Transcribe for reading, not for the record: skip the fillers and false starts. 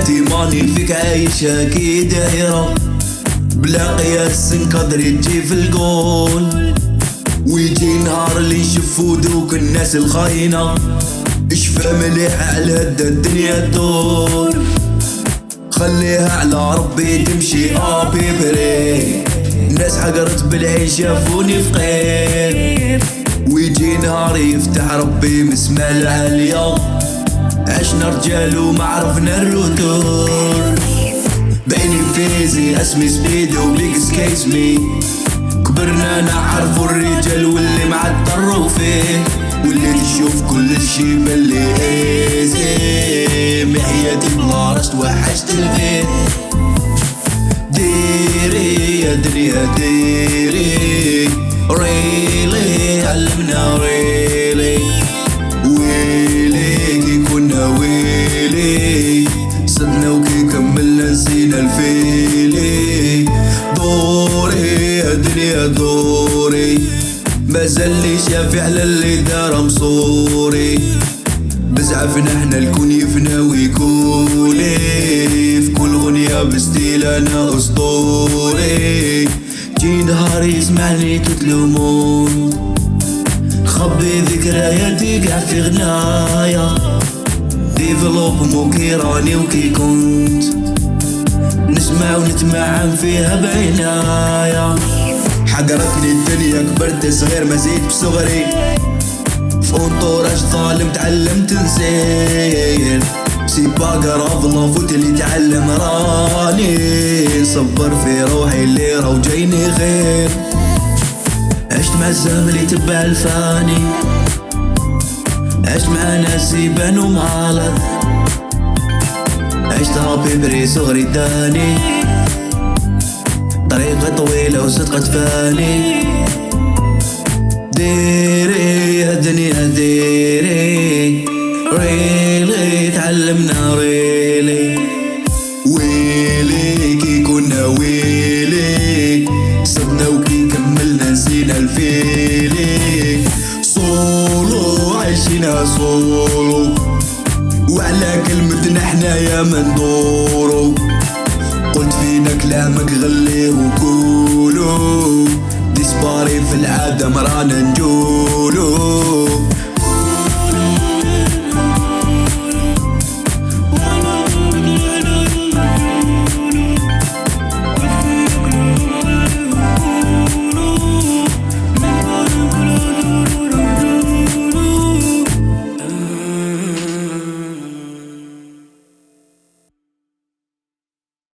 حياتي ماني فيك عايشة كي دايرة، بلا قياس نقدر تجي في القول. ويجي نهار اللي نشوفو دوك الناس الخاينة، اشفى مليح على هدا الدنيا تدور. خليها على ربي تمشي بيبري، الناس حقرت بالعيش شافوني فقير. ويجي نهار يفتح ربي مسمع العالية، عشنا رجال وما عرفنا الرتور. بعيني فيزي اسمي سبيدو بيك سكيس مي، كبرنا نعرفو الرجال واللي معترو فيه، واللي تشوف كل شي باللي ايزي. محياتي بلا راس توحشت البيت، ديري يا دنيا ديري، ريلي علمنا ريلي، ويلي كي كنا ويلي، صدنا وكي كملنا نسينا الفيلي. دوري يا دنيا دوري، مازال لي شافي على اللي دار مصوري. بزعفنا احنا الكون يفنى ويكولي، في كل غنية بستيل انا اسطوري. جي نهار يسمعني تتلومون، خبي ذكرياتي قاع في غنايا، ديفلوب مو كي راني وكي كنت، نسمع ونتمعن فيها بعناية. حقرتني الدنيا كبرت صغير ما زيد بصغري، في انطوراج ظالم تعلمت نسير. سي باقرا بلافوت اللي تعلم راني، صبر في روحي اللي راهو جايني خير. عشت مع الزمن اللي تبع الفاني، عشت مع ناس يبانو معالط، عشتها بيبري صغري داني، طريقة طويلة وصدقة تفاني. ديري يا دنيا ديري، ريلي تعلمنا ريلي، ويلي كي كنا ويلي، صدنا وكي كملنا نسينا الفيلي. صولو عايشينها صولو، وعلى كلمتنا احنا يا مندورو. قلت فينا كلامك غليه وقولو، ديسباري في العادة مرانا نجولو.